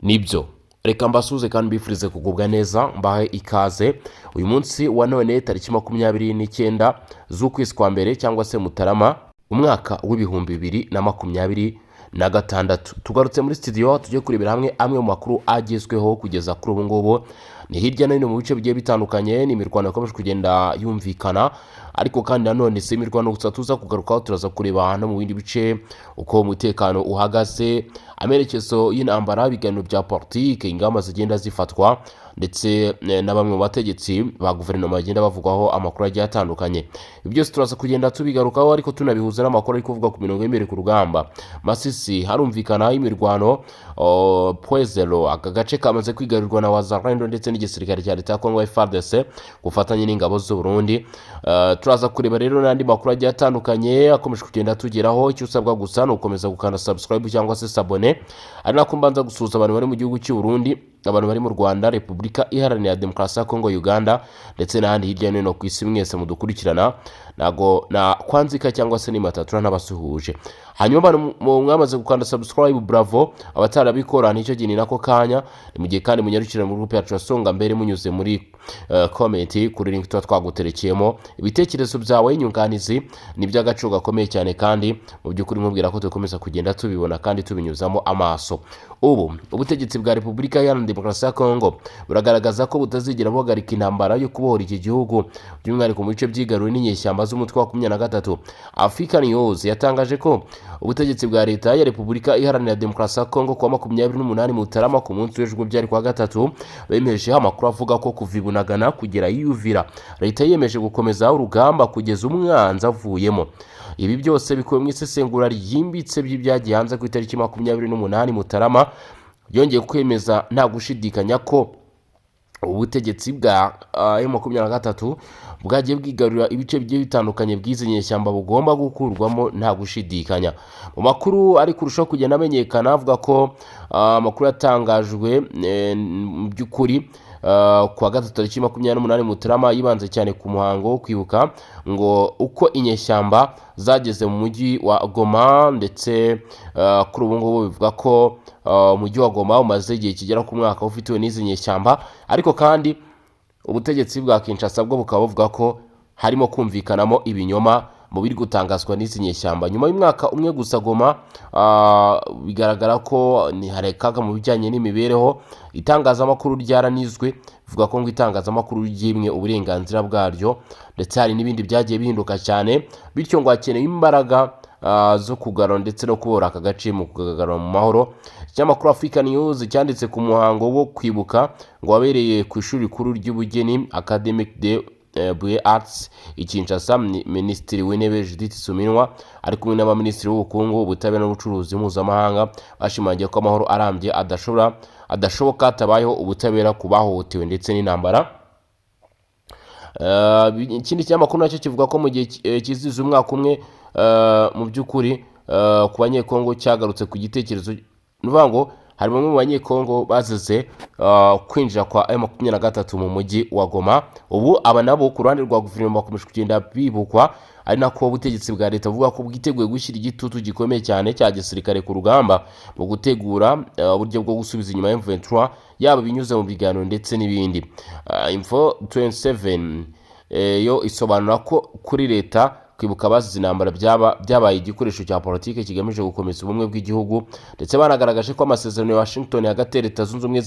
nibyo reka mbasuze kandi mbifurize kugubwa neza mbahe ikaze uyu munsi wa none tariki 29 z'ukwezi kwa mbere cyangwa se Mutarama umwaka w'ibihumbi 2026 tugarutse muri studio tujye kurebera hamwe amwe mu makuru agezweho kugeza kuri ubu ngubu. Ni hirya no hino mu bice bigiye bitandukanye ni imirwano ikomeje kugenda yumvikana, ariko kandi nanone si imirwano gusa tuza kugarukaho, turaza kureba hano mu bindi bice uko umutekano uhagaze, amerekezo y'intambara, ibiganiro bya politike, ingamba zigenda zifatwa ndetse na bamwe mu bategetsi ba guverinoma bagenda bavugwaho amakuru agiye atandukanye. Ibi byose turaza kugenda tubigarukaho, ariko tunabihuza n'amakuru ari kuvuga ku mirongo y'imbere ku rugamba. Masisi harumvikana imirwano Poezelo, aka gace kamaze kwigarurirwa na Wazalendo ndetse n'igisirikare cya leta ya Kongo FARDC gufatanya n'ingabo z'u Burundi. Turaza kureba rero n'andi makuru agiye atandukanye akomeje kugenda tugeraho. Icyo usabwa gusa ni ukomeza gukanda subscribe cyangwa se s'abone, ari nako mbanza gusuhuza abantu bari mu gihugu cy'u Burundi, abantu bari mu Rwanda, Repubulika Iharanira Demokarasi ya Kongo, Uganda ndetse n'ahandi hirya no hino ku isi mwese mudukurikirana. Nago na kwanzika cyangwa se ni matatu n'abasuhuje. Hanyuma abantu mwamaze gukanda subscribe, bravo. Abatarabikora nicyo gihe nako kanya, mu gihe kandi munyarukira mu groupe yacu Songa Mbere munyuze muri comment kuri link twaguterekeyemo. Ibitekerezo byawe, inyunganizi ni by'agaciro gakomeye cyane, kandi mu by'ukuri nkubwira ko dukomeza kugenda tubibona kandi tubinyuzamo amaso. Ubu ubutegetsi bwa Repubulika Iharanira Demokarasi ya Kongo buragaragaza ko butazigera buhagarika intambara yo kubohora iki gihugu, by'umwihariko mu bice byigaruriwe n'inyeshyamba z'umutwe wa 23. African News yatangaje ko ubutegetsi bwa leta ya Repubulika Iharanira Demokarasi ya Kongo kuwa 28 Mutarama ku munsi w'ejo byari kwa gatatu bemeje amakuru avuga ko kuva Bunagana kugera Uvira leta yemeje gukomeza urugamba kugeza umwanzi avuyemo. Ibi byose bikuwe mu isesengura ryimbitse by'ibyagiye hanze ku itariki 28 Mutarama, yongeye kwemeza nta gushidikanya ko ubutegetsi bwa M23 bwagiye bwigarurira ibice bigiye bitandukanye bw'izi nyeshyamba bugomba gukurwamo nta gushidikanya. Mu makuru ari kurushaho kugenda amenyekana avuga ko amakuru yatangajwe mu by'ukuri kwa gatatu tariki 28 Mutarama yibanze cyane ku muhango wo kwibuka ngo uko inyeshyamba zageze mu mujyi wa Goma, ndetse kuri ubu ngubu bivuga ko umujyi wa Goma umaze igihe kigera ku mwaka ufitiwe n'izi nyeshyamba, ariko kandi ubutegetsi bwa Kinshasa bwo bukaba buvuga ko harimo kumvikanamo ibinyoma mu biri gutangazwa n'izi nyeshyamba. Nyuma y'umwaka umwe gusa Goma bigaragara ko ni harekaga mu bijyanye n'imibereho, itangazamakuru ryaranizwe, bivuga ko ngo itangazamakuru ryimwe uburenganzira bwaryo, ndetse hari n'ibindi byagiye bihinduka cyane, bityo ngo hakeneye imbaraga zo kugarura ndetse no kubora aka gace mu kugarura mu mahoro. Ikinyamakuru African News cyanditse ku muhango wo kwibuka ngo wabereye ku ishuri rikuru ry'ubugeni Academic de Beaux-Arts i Kinshasa. Minisitiri w'Intebe Judith Suminwa ari kumwe n'abaminisitiri w'ubukungu, ubutabera n'ubucuruzi mpuzamahanga bashimangiye ko amahoro arambye adashoboka hatabayeho ubutabera ku bahohotewe ndetse n'intambara. Ikindi kinyamakuru nacyo kivuga ko mu gihe kiziza umwaka umwe mu by'ukuri ku banyekongo cyagarutse ku gitekerezo, nuvuga ngo hari bamwe mu banyekongo bazize kwinjira kwa M23 mu mujyi wa Goma. Ubu aba nabo ku ruhande rwa guverinoma bakomeje kugenda bibukwa, ari nako ubutegetsi bwa leta buvuga ko bwiteguye gushyira igitutu gikomeye cyane cya gisirikare ku rugamba mu gutegura uburyo bwo gusubiza inyuma M23, yaba binyuze mu biganiro ndetse n'ibindi. Info 27 yo isobanura ko kuri leta kwibuka abazize intambara byabaye igikoresho cya politike kigamije gukomeza ubumwe bw'igihugu, ndetse banagaragaje ko amasezerano ya Washington hagati ya Leta Zunze Ubumwe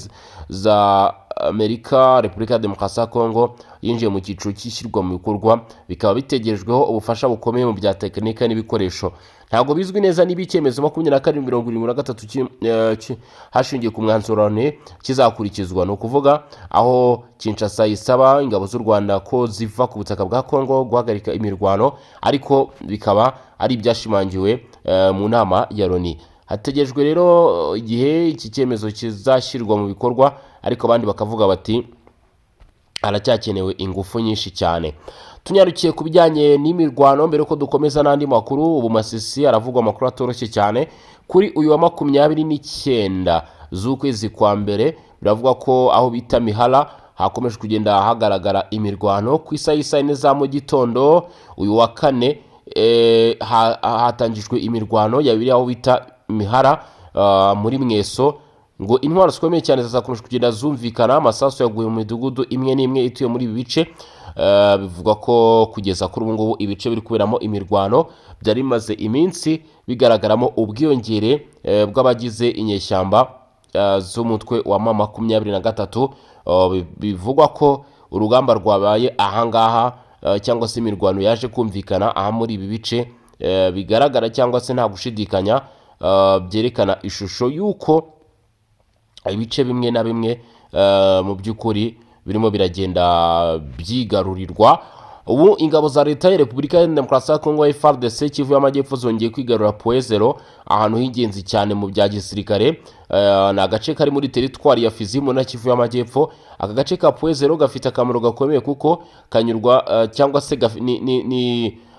za Amerika, Repubulika ya Demokarasi ya Kongo yinjiye mu cyiciro cy'ishyirwa mu bikorwa, bikaba bitegerejweho ubufasha bukomeye mu bya tekinike n'ibikoresho. Ntabwo bizwi neza niba icyemezo 2773 hashingiye ku mwanzuro kizakurikizwa, ni ukuvuga aho Kinshasa isaba ingabo z'u Rwanda ko ziva ku butaka bwa Kongo guhagarika imirwano, ariko bikaba ari ibyashimangiwe mu nama ya Loni. Hategejwe rero igihe iki cyemezo kizashyirwa mu bikorwa, ariko abandi bakavuga bati haracyakenewe ingufu nyinshi cyane. Tunyarukiye ku bijyanye n'imirwano mbere ko dukomeza n'andi makuru. Ubu Masisi aravugwa amakuru atoroshye cyane kuri uyu wa 29 z'ukwezi kwa mbere. Biravuga ko aho bita Mihala hakomeje kugenda hagaragara imirwano ku isaha y'ine za mu gitondo. Uyu wa kane hatangijwe imirwano yabiri aho bita Mihara muri Mweso, ngo intwaro zikomeye cyane zizakomeje kugenda zumvikana, amasasu yaguye mu midugudu imwe n'imwe ituye muri ibi bice. Bivugwa ko kugeza kuri ubu ngubu ibice biri kuberamo imirwano byari bimaze iminsi bigaragaramo ubwiyongere bw'abagize inyeshyamba z'umutwe wa M23. Bivugwa ko urugamba rwabaye ahangaha cyangwa se imirwano yaje kumvikana aha muri ibi bice bigaragara cyangwa se nta gushidikanya byerekana ishusho y'uko ibice bimwe na bimwe mu by'ukuri birimo biragenda byigarurirwa. Ubu ingabo za leta ya Repubulika ya Demokarasi ya Kongo FARDC Kivu y'Amajyepfo zongeye kwigarura Puezero, ahantu h'ingenzi cyane mu bya gisirikare. Ni agace kari muri teritwari ya Fizi mu ntara Kivu y'Amajyepfo. Aka gace ka Puezero gafite akamaro gakomeye kuko kanyurwa cyangwa se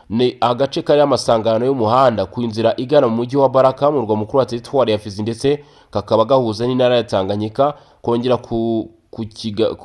ni agace kari amasangano y'umuhanda ku nzira igana mu mujyi wa Baraka mu murwa mukuru wa teritwari ya Fizi, ndetse kakaba gahuza n'intara ya Tanganyika.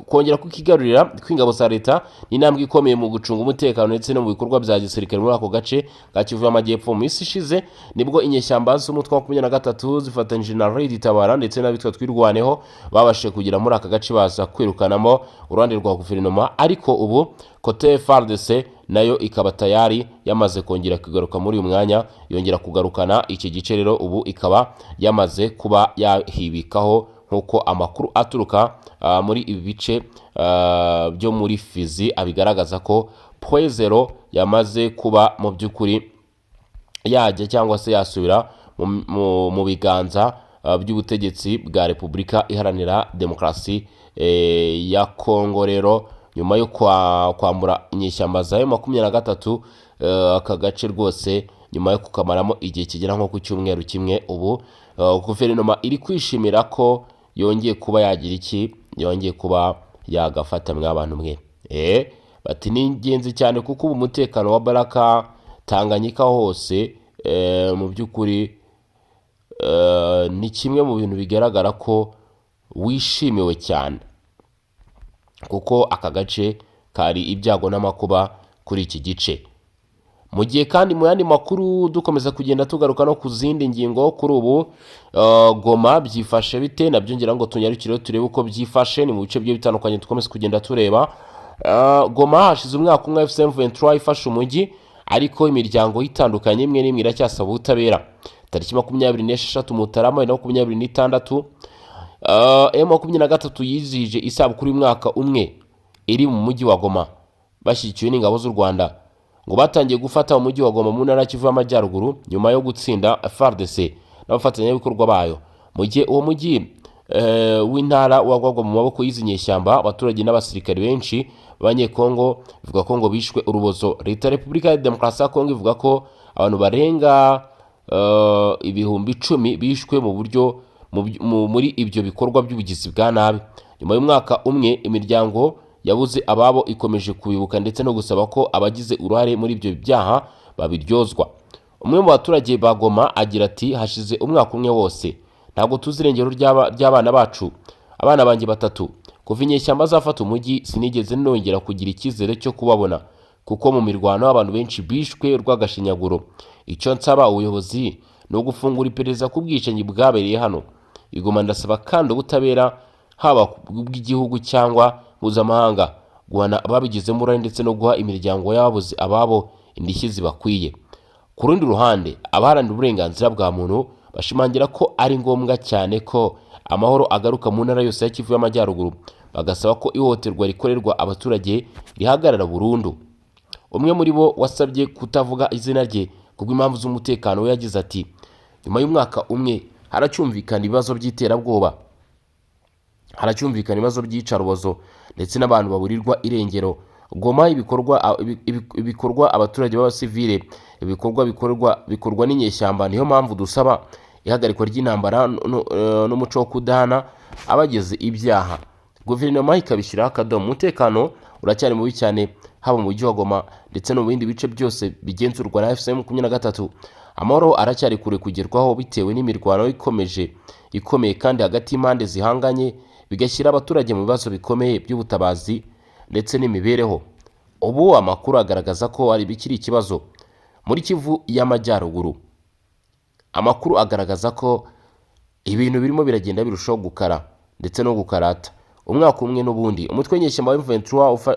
Kongera kukigarurira kw'ingabo za leta ni intambwe ikomeye mu gucunga umutekano ndetse no mu bikorwa bya gisirikare muri ako gace ka Kivu y'Amajyepfo. Mu isi ishize nibwo inyeshyamba z'umutwe wa 23 zifatanyije na Red Tabara ndetse n'abitwa Twirwaneho babashije kugera muri aka gace baza kwirukanamo uruhande rwa guverinoma, ariko ubu kote FARDC nayo ikaba tayari yamaze kongera kugaruka muri uyu mwanya, yongera kugarukana iki gice. Rero ubu ikaba yamaze kuba yahibikaho nk'uko amakuru aturuka muri ibi bice byo muri Fizi abigaragaza ko Puezero yamaze kuba mu by'ukuri yajya cyangwa se yasubira mu biganza by'ubutegetsi bwa Repubulika Iharanira Demokarasi ya Kongo. Rero nyuma yo kwambura inyeshyamba za M23 aka gace rwose, nyuma yo kukamaramo igihe kigera nko ku cyumweru kimwe, ubu guverinoma iri kwishimira ko yongeye kuba yagira iki, yongeye kuba yagafata mw'abantu mwe. Bati ni ingenzi cyane kuko ubu umutekano wa Baraka, Tanganyika hose mu by'ukuri ni kimwe mu bintu bigaragara ko wishimiwe cyane, kuko aka gace kari ibyago n'amakuba kuri iki gice. Mu gihe kandi mu yandi makuru dukomeza kugenda tugaruka no ku zindi ngingo, kuri ubu Goma byifashe bite nabyo ngira ngo tunyarukire turebe uko byifashe. Ni mu bice bye bitandukanye dukomeza kugenda tureba. Goma hashize umwaka umwe M23 ifashe umujyi, ariko imiryango itandukanye imwe n'imwe iracyasaba ubutabera. Tariki 26 Mutarama 2026 M23 yizihije isabukuru y'umwaka umwe iri mu mujyi wa Goma, bashyigikiwe n'ingabo z'u Rwanda, ngo batangiye gufata umujyi wa Goma mu ntara Kivu y'Amajyaruguru nyuma yo gutsinda FARDC n'abafatanyabikorwa bayo. Mu gihe uwo mujyi w'intara wagwagwa mu maboko y'izi nyeshyamba, abaturage n'abasirikari benshi b'Abanyekongo bivuga ko ngo bishwe urubozo. Leta ya Repubulika ya Demokarasi ya Kongo ivuga ko abantu barenga ibihumbi 10 bishwe mu buryo muri ibyo bikorwa by'ubugizi bwa nabi. Nyuma y'umwaka umwe imiryango yabuze ababo ikomeje kubibuka ndetse no gusaba ko abagize uruhare muri ibyo byaha babiryozwa. Umwe mu baturage ba Goma agira ati, hashize umwaka umwe wose ntabwo tuzi irengero ry'abana bacu, abana banjye 3. Kuva inyeshyamba zafata umujyi sinigeze nongera kugira icyizere cyo kubabona, kuko mu mirwano abantu benshi bishwe rw'agashinyaguro. Icyo nsaba ubuyobozi ni ugufungura iperereza ku bwicanyi bwabereye hano. Igoma ndasaba kandi ubutabera, haba bw'igihugu cyangwa mpuzamahanga, guhana ababigizemo uruhare ndetse no guha imiryango y'ababuze ababo indishyi zibakwiye. Ku rundi ruhande, abaharanira uburenganzira bwa muntu bashimangira ko ari ngombwa cyane ko amahoro agaruka mu ntara yose ya Kivu y'Amajyaruguru, bagasaba ko ihohoterwa rikorerwa abaturage rihagarara burundu. Umwe muri bo wasabye kutavuga izina rye kubw'impamvu z'umutekano we yagize ati, nyuma y'umwaka umwe haracyumvikana ibibazo by'iterabwoba, haracyumvikana ibibazo by'icarubozo ndetse n'abantu baburirwa irengero. Goma ibikorwa abaturage b'abasivile, ibikorwa bikorwa n'inyeshyamba. Niyo mpamvu dusaba ihagarikwa ry'intambara n'umuco wo kudahana abagize ibyaha. Guverinoma ikabishyiraho akadomo. Umutekano uracyari mubi cyane haba mu mujyi wa Goma ndetse no mu bindi bice byose bigenzurwa na M23. Amahoro aracyari kure kugerwaho bitewe n'imirwano ikomeye kandi hagati y'impande zihanganye, bigashyira abaturage mu bibazo bikomeye by'ubutabazi ndetse n'imibereho. Ubu amakuru agaragaza ko ari bikiri ikibazo muri Kivu y'Amajyaruguru. Amakuru agaragaza ko ibintu birimo biragenda birushaho gukara ndetse no gukarata. Umwaka umwe n'ubundi umutwe w'inyeshyamba wa M23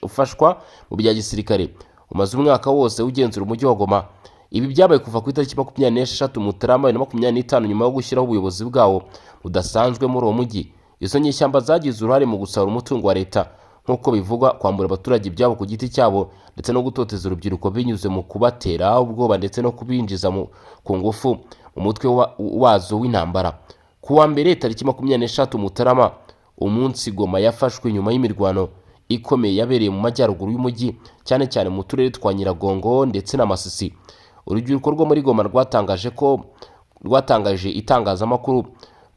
ufashwa mu bya gisirikare umaze umwaka wose ugenzura umujyi wa Goma. Ibi byabaye kuva ku itariki 26 Mutarama 2025 nyuma yo gushyiraho ubuyobozi bwawo budasanzwe muri uwo mujyi. Izo nyeshyamba zagize uruhare mu gusahura umutungo wa leta nk'uko bivugwa, kwambura abaturage ibyabo ku giti cyabo ndetse no gutoteza urubyiruko binyuze mu kubatera ubwoba ndetse no kubinjiza ku ngufu mu mutwe wazo w'intambara. Kuwa mbere tariki 26 Mutarama, umunsi Goma yafashwe nyuma y'imirwano ikomeye yabereye mu majyaruguru y'umujyi, cyane cyane mu turere twa Nyiragongo ndetse na Masisi. Urubyiruko rwo muri Goma rwatangaje itangazamakuru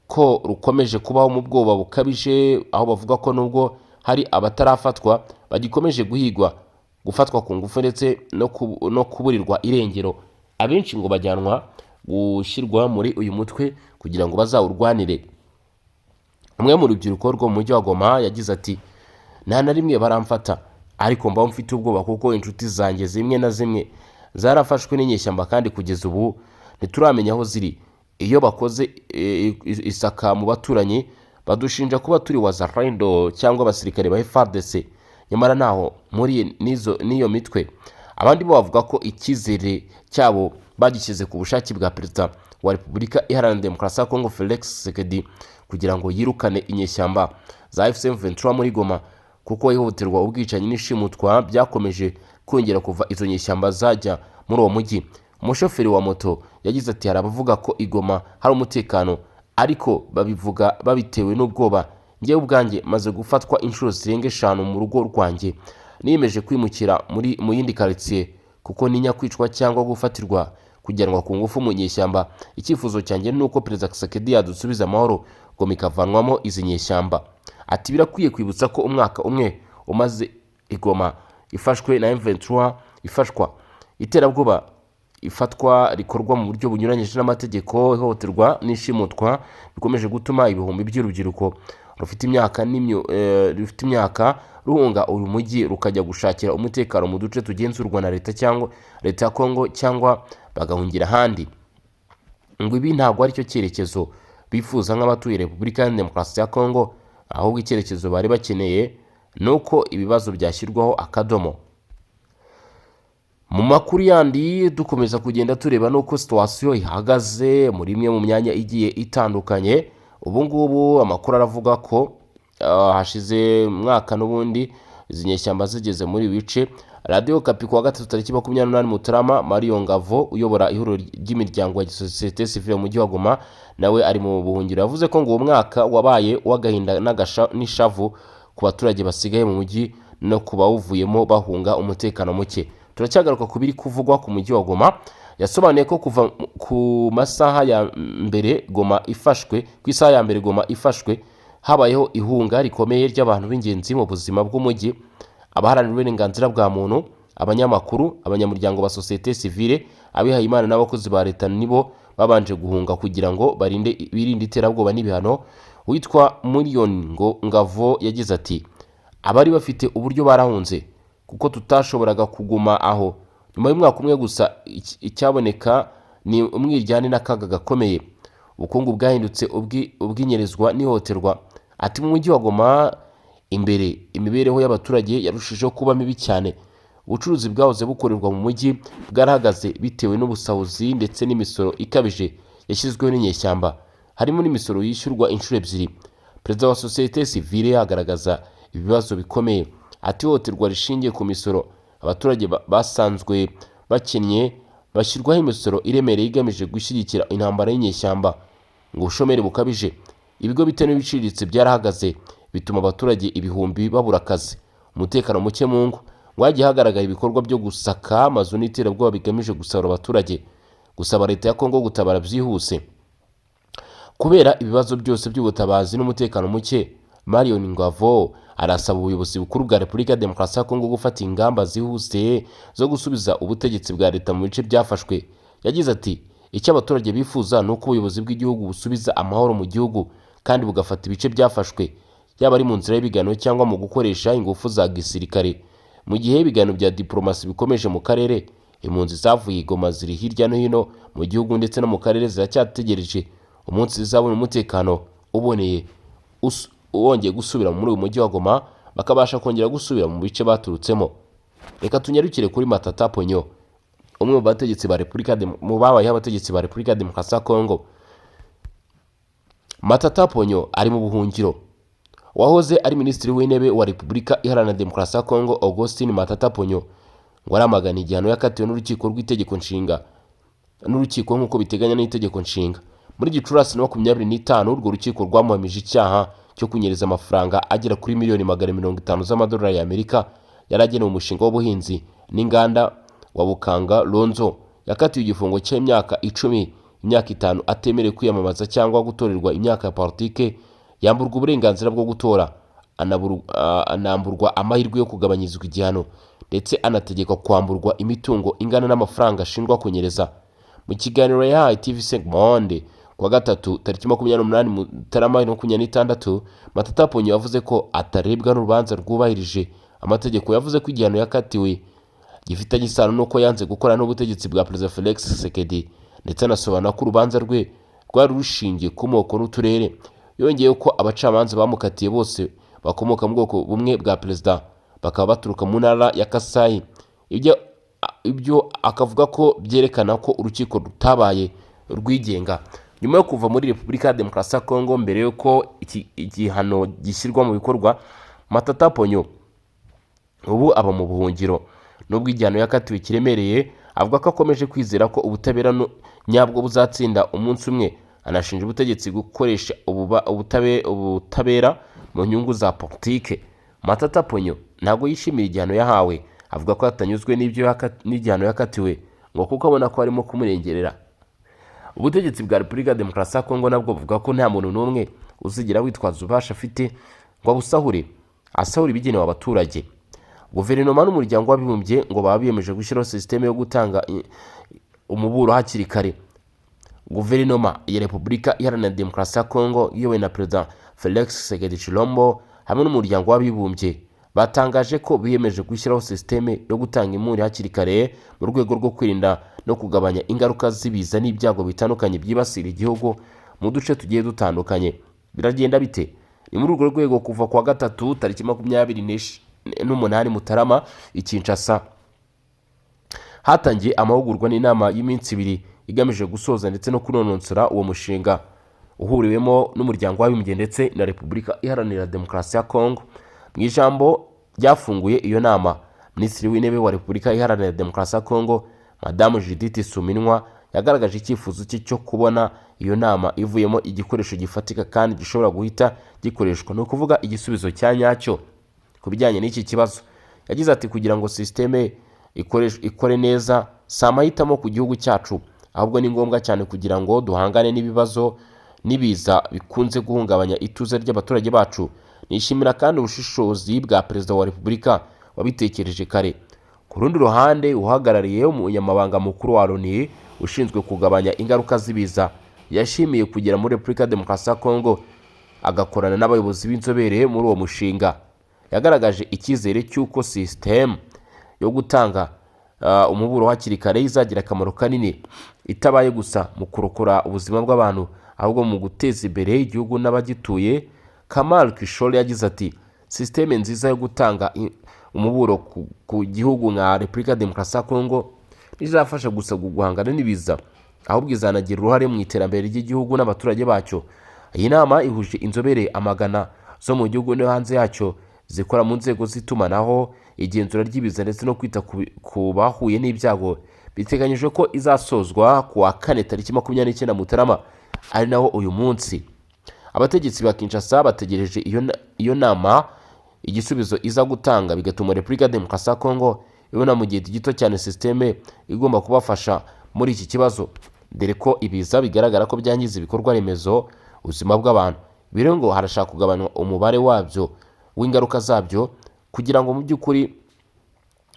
ko rukomeje kubaho mu bwoba bukabije, aho bavuga ko nubwo hari abatarafatwa bagikomeje guhigwa, gufatwa ku ngufu ndetse no kuburirwa irengero. Abenshi ngo bajyanwa gushyirwa muri uyu mutwe kugira ngo bazawurwanire. Umwe mu rubyiruko rwo mu mujyi wa Goma yagize ati, nta na rimwe baramfata ariko mbaho mfite ubwoba kuko inshuti zanjye zimwe na zimwe zarafashwe n'inyeshyamba kandi kugeza ubu ntituramenya aho ziri. Iyo bakoze isaka mu baturanyi badushinja kuba turi wazalendo cyangwa abasirikare ba FARDC, nyamara naho muri n'iyo mitwe. Abandi bo bavuga ko icyizere cyabo bagishyize ku bushake bwa Perezida wa Repubulika Iharanira Demokarasi ya Kongo Felix Tshisekedi kugira ngo yirukane inyeshyamba za M23 muri Goma, kuko ihohoterwa, ubwicanyi n'ishimutwa byakomeje kongera kuva izo nyeshyamba zajya muri uwo mujyi. Umushoferi wa moto yagize ati, hari abavuga ko igoma hari umutekano ariko babivuga babitewe n'ubwoba. Njyewe ubwanjye maze gufatwa inshuro zirenga 5 mu rugo rwanjye, niyemeje kwimukira mu yindi quartier kuko ninya kwicwa cyangwa gufatirwa kujyanwa ku ngufu mu nyeshyamba. Icyifuzo cyanjye ni uko Perezida Tshisekedi yadusubiza amahoro, Goma ikavanwamo izi nyeshyamba. Ati, birakwiye kwibutsa ko umwaka umwe umaze igoma ifashwe na M23 ifashwa iterabwoba, ifatwa rikorwa mu buryo bunyuranyije n'amategeko, ihohoterwa n'ishimutwa bikomeje gutuma ibihumbi by'urubyiruko rufite imyaka ruhunga uyu mujyi rukajya gushakira umutekano mu duce tugenzurwa na leta cyangwa leta ya Kongo, cyangwa bagahungira ahandi. Ngo ibi ntabwo ari cyo cyerekezo bifuza nk'abatuye Repubulika ya Demokarasi ya Kongo, ahubwo icyerekezo bari bakeneye nuko ibibazo byashyirwaho akadomo. Mu makuru yandi dukomeza kugenda tureba nuko situation ihagaze muri imwe mu myanya igiye itandukanye. Ubu ngubu amakuru aravuga ko hashize mwaka n'ubundi izi nyeshyamba zigeze muri bice. Radio Kapi kuwa gatatu tariki 28 Mutarama, Mario Ngavo uyobora ihuriro ry'imiryango ya societe civile mu mujyi wa Goma nawe ari mu buhungiro, yavuze ko ngo uwo mwaka wabaye wagahinda n'ishavu ku baturage basigaye mu mujyi no kubawuvuyemo bahunga umutekano muke. Turacyagaruka ku biri kuvugwa ku mujyi wa Goma. Yasobanuye ko kuva ku masaha ya mbere Goma ifashwe, ku isaha ya mbere Goma ifashwe, habayeho ihunga rikomeye ry'abantu b'ingenzi mu buzima bw'umujyi. Abaharanira uburenganzira bwa muntu, abanyamakuru, abanyamuryango ba societe civile, abihaye Imana n'abakozi ba leta nibo babanje guhunga kugira ngo birinde iterabwoba n'ibihano. Witwa Million Ngavo yagize ati, abari bafite uburyo barahunze kuko tutashoboraga kuguma aho. Nyuma y'umwaka umwe gusa icyaboneka ni umwiryane n'akaga gakomeye. Ubukungu bwahindutse ubw'inyerezwa n'ihohoterwa. Ati, mu mujyi wa Goma imbere imibereho y'abaturage yarushijeho kuba mibi cyane. Ubucuruzi bwahoze bukorerwa mu mujyi bwarahagaze bitewe n'ubusahuzi ndetse n'imisoro ikabije yashyizweho n'inyeshyamba, harimo n'imisoro yishyurwa inshuro ebyiri. Perezida wa societe civile agaragaza ibibazo bikomeye. Ati, ihohoterwa rishingiye ku misoro, abaturage basanzwe bakennye bashyirwaho imisoro iremereye igamije gushyigikira intambara y'inyeshyamba. Ngo ubushomeri bukabije, ibigo bito n'ibiciriritse byarahagaze bituma abaturage ibihumbi babura akazi. Umutekano muke mu ngo, ngo hagiye hagaragara ibikorwa byo gusaka amazu n'iterabwoba bigamije gusahura abaturage. Gusaba leta ya Kongo gutabara byihuse. Kubera ibibazo byose by'ubutabazi n'umutekano muke, Mario Ngavo arasaba ubuyobozi bukuru bwa Repubulika ya Demokarasi ya Kongo gufata ingamba zihuse zo gusubiza ubutegetsi bwa leta mu bice byafashwe. Yagize ati, icyo abaturage bifuza ni uko ubuyobozi bw'igihugu busubiza amahoro mu gihugu kandi bugafata ibice byafashwe, yaba ari mu nzira y'ibiganiro cyangwa mu gukoresha ingufu za gisirikare. Mu gihe ibiganiro bya diplomasi bikomeje mu karere, impunzi zavuye Goma ziri hirya no hino mu gihugu ndetse no mu karere ziracyategereje umunsi zizabona umutekano uboneye wongeye gusubira muri uyu mujyi wa Goma, bakabasha kongera gusubira mu bice baturutsemo. Reka tunyarukire kuri Matata Ponyo, umwe mu bategetsi ba Repubulika mu babayeho abategetsi ba Repubulika Demokarasi ya Kongo. Matata Ponyo ari mu buhungiro. Wahoze ari minisitiri w'intebe wa Repubulika Iharanira Demokarasi ya Kongo Augustin Matata Ponyo ngo aramagana igihano yakatiwe n'urukiko rw'itegeko nshinga n'urukiko nk'uko biteganya n'itegeko nshinga. Muri Gicurasi 25 urwo rukiko rwamuhamije icyaha cyo kunyereza amafaranga agera kuri miliyoni 50 z'amadolari y'Amerika yaragenewe umushinga w'ubuhinzi n'inganda wa Bukanga Lonzo. Yakatiwe igifungo cy'imyaka 10, imyaka 5 atemerewe kwiyamamaza cyangwa gutorerwa imyaka ya politike, yamburwa uburenganzira bwo gutora, anamburwa amahirwe yo kugabanyirizwa igihano, ndetse anategekwa kwamburwa imitungo ingana n'amafaranga ashinjwa kunyereza. Mu kiganiro yahaye TV5 Monde kuwa gatatu tariki 28 Mutarama 2026, Matata Ponyo yavuze ko atarebwa n'urubanza rwubahirije amategeko. Yavuze ko igihano yakatiwe gifitanye isano nuko yanze gukora n'ubutegetsi bwa Perezida Felix Tshisekedi, ndetse anasobanura ko urubanza rwe rwari rushingiye ku moko n'uturere. Yongeye ko abacamanza bamukatiye bose bakomoka mu bwoko bumwe bwa perezida, bakaba baturuka mu ntara ya Kasai. Ibyo akavuga ko byerekana ko urukiko rutabaye rwigenga. Nyuma yo kuva muri Repubulika ya Demokarasi ya Kongo, mbere yuko igihano gishyirwa mu bikorwa, Matata Ponyo ubu aba mu buhungiro. Nubwo igihano yakatiwe kiremereye, avuga ko akomeje kwizera ko ubutabera nyabwo buzatsinda umunsi umwe. Anashinja ubutegetsi gukoresha ubutabera mu nyungu za politike. Matata Ponyo ntabwo yishimira igihano yahawe, avuga ko atanyuzwe n'igihano yakatiwe ngo kuko abona ko arimo kumurengerera. Ubutegetsi bwa Repubulika ya Demokarasi ya Kongo nabwo buvuga ko nta muntu n'umwe uzigira witwaza ububasha afite ngo asahure ibigenewe abaturage. Guverinoma n'umuryango w'abibumbye ngo baba biyemeje gushyiraho sisiteme yo gutanga umuburo hakiri kare. Guverinoma ya Repubulika Iharanira Demokarasi ya Kongo iyobowe na Perezida Felix Tshisekedi Tshilombo hamwe n'umuryango w'abibumbye batangaje ko biyemeje gushyiraho sisiteme yo gutanga imuri hakiri kare mu rwego rwo kwirinda no kugabanya ingaruka z'ibiza n'ibyago bitandukanye byibasira igihugu mu duce tugiye dutandukanye. Biragenda bite? Ni muri urwo rwego kuva kuwa gatatu tariki 28 Mutarama i Kinshasa hatangiye amahugurwa n'inama y'iminsi 2 igamije gusoza ndetse no kunononsora uwo mushinga uhuriwemo n'umuryango w'abibumbye ndetse na Repubulika Iharanira Demokarasi ya Kongo. Mu ijambo ryafunguye iyo nama, Minisitiri w'Intebe wa Repubulika Iharanira Demokarasi ya Kongo Madamu Judith Suminwa yagaragaje icyifuzo cye cyo kubona iyo nama ivuyemo igikoresho gifatika kandi gishobora guhita gikoreshwa, no kuvuga igisubizo cya nyacyo ku bijyanye n'iki kibazo. Yagize ati kugira ngo systeme ikore neza si amahitamo ku gihugu cyacu, ahubwo ni ngombwa cyane kugira ngo duhangane n'ibibazo n'ibiza bikunze guhungabanya ituze ry'abaturage bacu. Nishimira kandi ubushishozi bwa Perezida wa Repubulika wabitekereje kare. Ku rundi ruhande, uhagarariye umunyamabanga mukuru wa Loni ushinzwe kugabanya ingaruka z'ibiza yashimiye kugera muri Repubulika ya Demokarasi ya Kongo agakorana n'abayobozi b'inzobere muri uwo mushinga. Yagaragaje icyizere cy'uko system yo gutanga umuburo hakiri kare izagira akamaro kanini, itabaye gusa mu kurokora ubuzima bw'abantu ahubwo mu guteza imbere igihugu n'abagituye. Kamal Kishore yagize ati systeme nziza yo gutanga umuburo ku gihugu nka Repubulika ya Demokarasi ya Kongo izafasha gusa guhangana n'ibiza, ahubwo izanagira uruhare mu iterambere ry'igihugu n'abaturage bacyo. Iyi nama ihuje inzobere amagana zo mu gihugu no hanze yacyo zikora mu nzego z'itumanaho, igenzura ry'ibiza ndetse no kwita ku bahuye n'ibyago. Biteganyijwe ko izasozwa ku wa 4 tariki 29 Mutarama, ari naho uyu munsi. Abategetsi ba Kinshasa bategereje iyo nama igisubizo iza gutanga, bigatuma Repubulika ya Demokarasi ya Kongo ibona mu gihe gito cyane systeme igomba kubafasha muri iki kibazo, dore ko ibiza bigaragara ko byangiza ibikorwa remezo, ubuzima bw'abantu. Biro ngo harashaka kugabanywa umubare wabyo w'ingaruka zabyo kugira ngo mu by'ukuri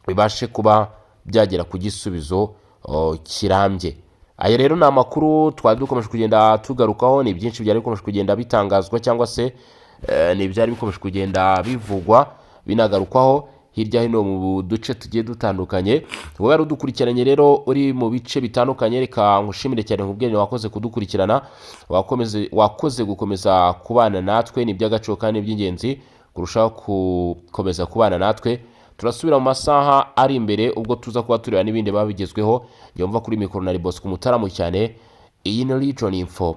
bibashe kuba byagera ku gisubizo kirambye. Aya rero ni amakuru twari dukomeje kugenda tugarukaho, ni byinshi byari bikomeje kugenda bitangazwa cyangwa se ni byari bikomeje kugenda bivugwa binagarukwaho hirya hino mu duce tugiye dutandukanye. wowe wari udukurikiranye rero uri mu bice bitandukanye, reka ngushimire cyane nkubwire wakoze kudukurikirana, wakoze gukomeza kubana natwe. Ni iby'agaciro kandi by'ingenzi kurushaho gukomeza kubana natwe. turasubira mu masaha ari imbere ubwo tuza kuba tureba n'ibindi babigezweho. yumva kuri mikoro na Bosco Mutaramu cyane. iyi ni Region Info.